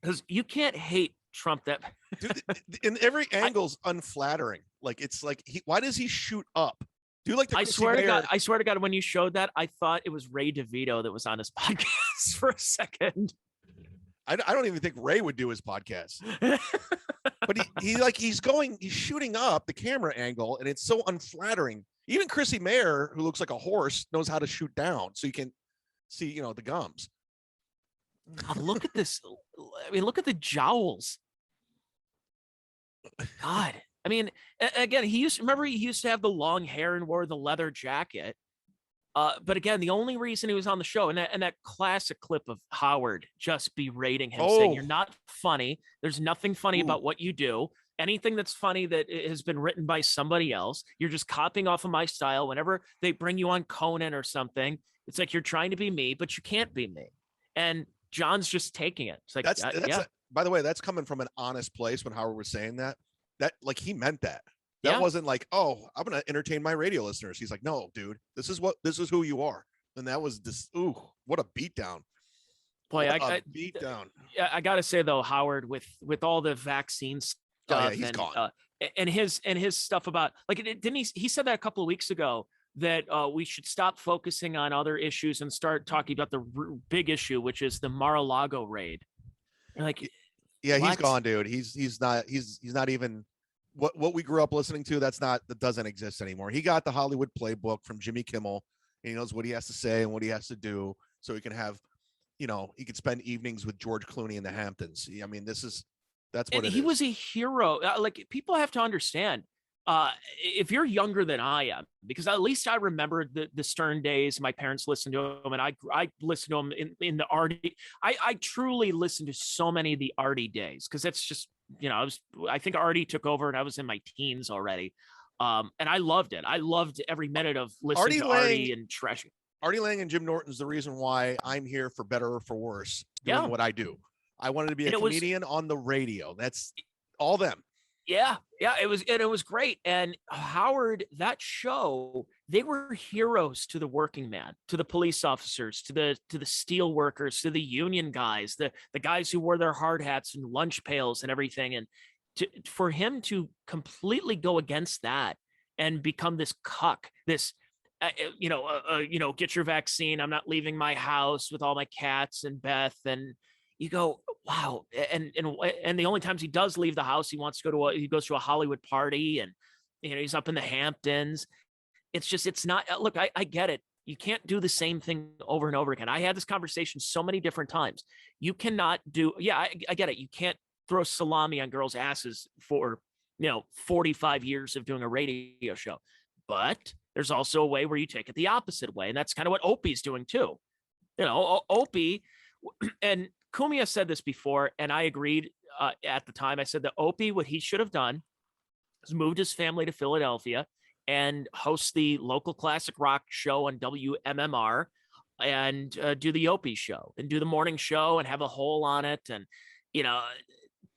because you can't hate Trump that. Dude, in every angle's unflattering. Like, it's like, why does he shoot up? Do you like the I swear to God, when you showed that, I thought it was Ray DeVito that was on his podcast for a second. I don't even think Ray would do his podcast. But he's shooting up the camera angle, and it's so unflattering. Even Chrissy Mayer, who looks like a horse, knows how to shoot down so you can see, the gums. God, look at this. I mean, look at the jowls. God. I mean, again, he used to have the long hair and wore the leather jacket. But again, the only reason he was on the show, and that classic clip of Howard just berating him, saying, "You're not funny. There's nothing funny about what you do. Anything that's funny that has been written by somebody else, you're just copying off of my style. Whenever they bring you on Conan or something, it's like you're trying to be me, but you can't be me." And John's just taking it. It's like, yeah. By the way, that's coming from an honest place when Howard was saying that. That like he meant that. That wasn't like, oh, I'm gonna entertain my radio listeners. He's like, no, dude, this is who you are. And that was this. Ooh, what a beatdown! Boy, beatdown. I gotta say though, Howard, with all the vaccine stuff, he's and gone. And his stuff about, like, didn't he said that a couple of weeks ago that we should stop focusing on other issues and start talking about the big issue, which is the Mar-a-Lago raid. You're like, yeah, what? He's gone, dude. He's not even what we grew up listening to. That doesn't exist anymore. He got the Hollywood playbook from Jimmy Kimmel, and he knows what he has to say and what he has to do, so he can have, he could spend evenings with George Clooney in the Hamptons. I mean, that's what he was a hero. Like, people have to understand, if you're younger than I am, because at least I remember the Stern days. My parents listened to him, and I listened to him in the Artie. I truly listened to so many of the Artie days, because that's just, I think Artie took over and I was in my teens already. And I loved it. I loved every minute of listening to Artie and Treasure. Artie Lang and Jim Norton's the reason why I'm here, for better or for worse, doing what I do. I wanted to be a comedian on the radio. That's all them. Yeah, it was great. And Howard, that show, they were heroes to the working man, to the police officers, to the steel workers, to the union guys, the guys who wore their hard hats and lunch pails and everything. And for him to completely go against that and become this cuck, this get your vaccine, I'm not leaving my house with all my cats and Beth, and you go, wow. And the only times he does leave the house, he goes to a Hollywood party, and he's up in the Hamptons. It's not, look, I get it. You can't do the same thing over and over again. I had this conversation so many different times. You cannot do, I get it. You can't throw salami on girls' asses for 45 years of doing a radio show. But there's also a way where you take it the opposite way. And that's kind of what Opie's doing too. Opie, and Cumia said this before, and I agreed at the time. I said that Opie, what he should have done is moved his family to Philadelphia and host the local classic rock show on WMMR, and do the Opie show and do the morning show and have a hole on it, and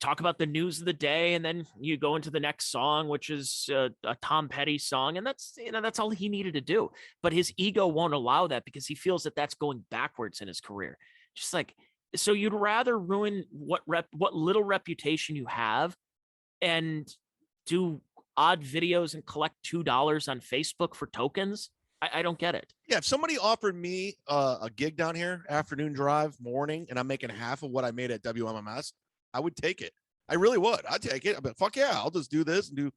talk about the news of the day, and then you go into the next song, which is a Tom Petty song, and that's all he needed to do. But his ego won't allow that, because he feels that that's going backwards in his career. Just like, so you'd rather ruin what little reputation you have and do odd videos and collect $2 on Facebook for tokens? I don't get it. Yeah, if somebody offered me a gig down here, afternoon drive, morning, and I'm making half of what I made at WMMS, I would take it. I really would. I'd take it. But fuck yeah, I'll just do this and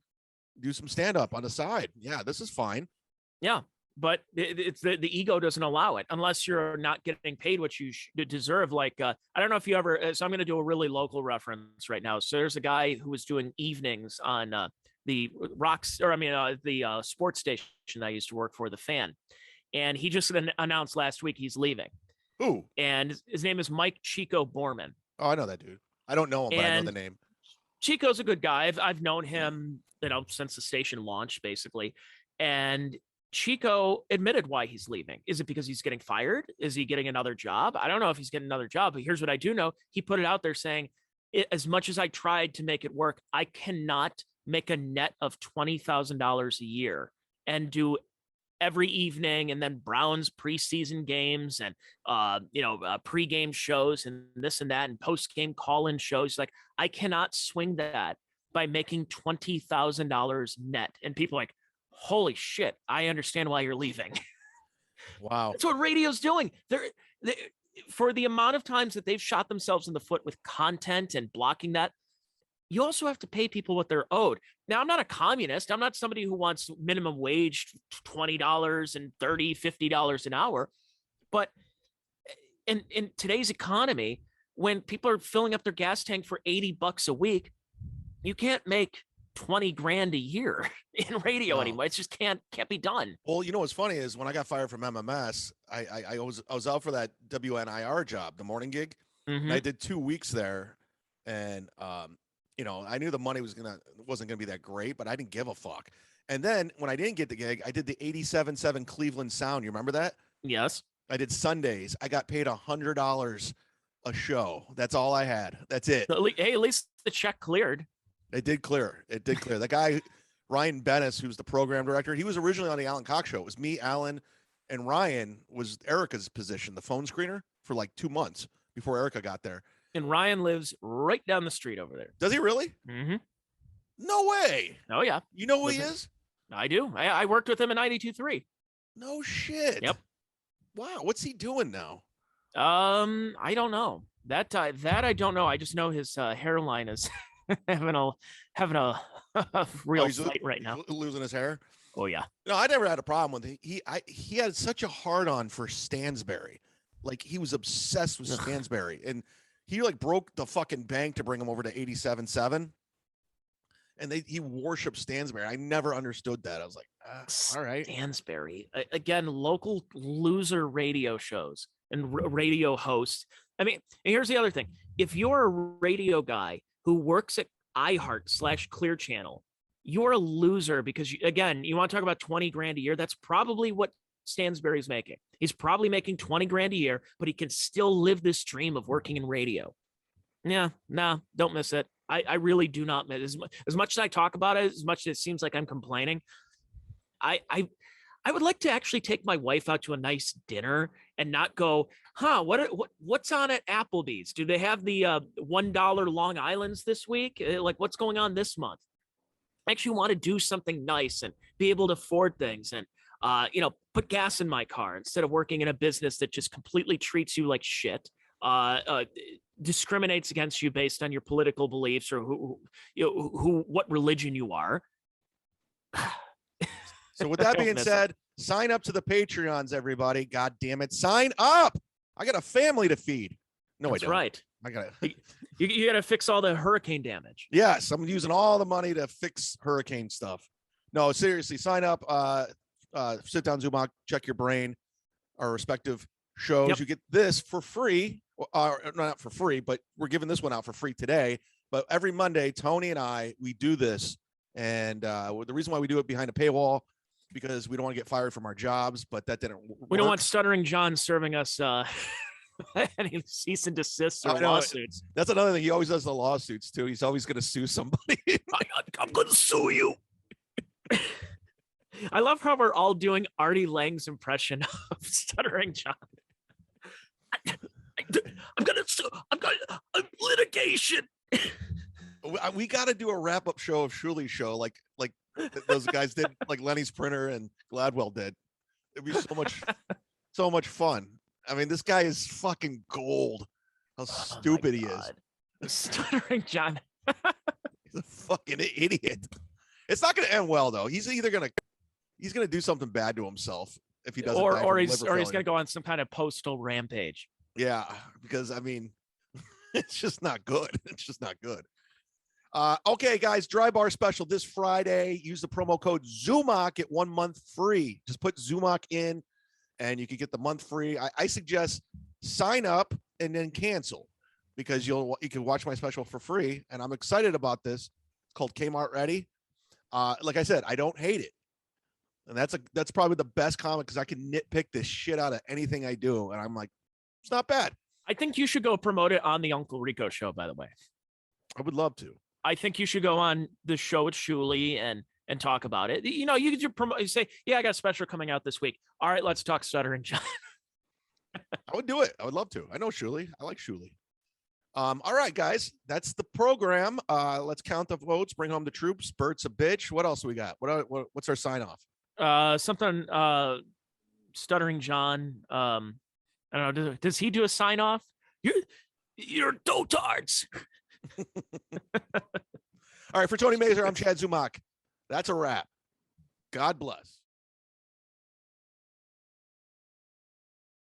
do some stand up on the side. Yeah, this is fine. Yeah, but it's the ego doesn't allow it unless you're not getting paid what you deserve. Like, I don't know if you ever. So I'm going to do a really local reference right now. So there's a guy who was doing evenings on the sports station I used to work for, The Fan, and he just announced last week he's leaving. Who? And his name is Mike Chico Borman. Oh, I know that dude. I don't know him, but I know the name. Chico's a good guy. I've known him, since the station launched, basically. And Chico admitted why he's leaving. Is it because he's getting fired? Is he getting another job? I don't know if he's getting another job, but here's what I do know. He put it out there saying, as much as I tried to make it work, I cannot make a net of $20,000 a year and do every evening, and then Browns preseason games and pregame shows and this and that and postgame call-in shows. Like, I cannot swing that by making $20,000 net. And people are like, holy shit, I understand why you're leaving. Wow. That's what radio's doing. They're for the amount of times that they've shot themselves in the foot with content and blocking that, you also have to pay people what they're owed. Now, I'm not a communist. I'm not somebody who wants minimum wage $20 and $30, $50 an hour. But in today's economy, when people are filling up their gas tank for $80 a week, you can't make 20 grand a year in radio No. anymore. It just can't be done. Well, you know what's funny is when I got fired from MMS, I was out for that WNIR job, the morning gig, and I did 2 weeks there, and you know, I knew the money wasn't gonna be that great, but I didn't give a fuck. And then when I didn't get the gig, I did the 87.7 Cleveland Sound. You remember that? Yes. I did Sundays. I got paid $100 a show. That's all I had. That's it. Hey, at least the check cleared. It did clear. It did clear. The guy, Ryan Bennis, who's the program director, he was originally on the Alan Cox show. It was me, Alan, and Ryan was Erica's position, the phone screener, for like 2 months before Erica got there. And Ryan lives right down the street over there. Does he really? Mm-hmm. No way. Oh, yeah. You know who he is? I do. I worked with him in 92.3. No shit. Yep. Wow. What's he doing now? I don't know. That I don't know. I just know his hairline is having a real fight right now. Losing his hair. Oh yeah. No, I never had a problem with it. He had such a hard on for Stansberry. Like he was obsessed with Stansberry, and he like broke the fucking bank to bring him over to 87.7. And he worshipped Stansberry. I never understood that. I was like, all right. Stansberry. Again, local loser radio shows and radio hosts. I mean, and here's the other thing. If you're a radio guy who works at iHeart/Clear Channel, you're a loser because, again, you want to talk about 20 grand a year. That's probably what Stansberry's making. He's probably making 20 grand a year, but he can still live this dream of working in radio. Yeah, no, don't miss it. I really do not miss it. As much as I talk about it, as much as it seems like I'm complaining, I would like to actually take my wife out to a nice dinner and not go, what's on at Applebee's? Do they have the $1 Long Islands this week? Like, what's going on this month? I actually want to do something nice and be able to afford things and, put gas in my car instead of working in a business that just completely treats you like shit. Discriminates against you based on your political beliefs or what religion you are. So with that being said, sign up to the Patreons, everybody. God damn it. Sign up. I got a family to feed. No, That's I don't. Right. I got you got to fix all the hurricane damage. Yes, I'm using all the money to fix hurricane stuff. No, seriously, sign up. Sit down, Zumock, check your brain, our respective shows. Yep. You get this for free. Not for free, but we're giving this one out for free today. But every Monday, Tony and I, we do this. And the reason why we do it behind a paywall, because we don't want to get fired from our jobs, but that didn't work. We don't want Stuttering John serving us any cease and desist or lawsuits. That's another thing. He always does the lawsuits too. He's always going to sue somebody. I'm going to sue you. I love how we're all doing Artie Lang's impression of Stuttering John. I'm going to sue. I'm litigation. We got to do a wrap-up show of Shuli's show, like those guys did, like Lenny's Printer and Gladwell did. It'd be so much fun. I mean, this guy is fucking gold. How stupid he is. Stuttering John. He's a fucking idiot. It's not going to end well, though. He's either going to do something bad to himself if he doesn't, or he's going to go on some kind of postal rampage. Yeah, because I mean, it's just not good. It's just not good. Okay, guys, Dry Bar special this Friday. Use the promo code Zumock, get 1 month free. Just put Zumock in, and you can get the month free. I suggest sign up and then cancel, because you can watch my special for free. And I'm excited about this. It's called Kmart Ready. Like I said, I don't hate it, and that's probably the best comment, because I can nitpick this shit out of anything I do, and I'm like, it's not bad. I think you should go promote it on the Uncle Rico show, by the way. I would love to. I think you should go on the show with Shuli and talk about it. You know, you could promote. You say, "Yeah, I got a special coming out this week. All right, let's talk Stuttering John." I would do it. I would love to. I know Shuli. I like Shuli. All right, guys, that's the program. Let's count the votes. Bring home the troops. Bert's a bitch. What else we got? What's our sign off? Something. Stuttering John. I don't know. Does he do a sign off? You're dotards. All right, for Tony Mazur, I'm Chad Zumock. That's a wrap. God bless.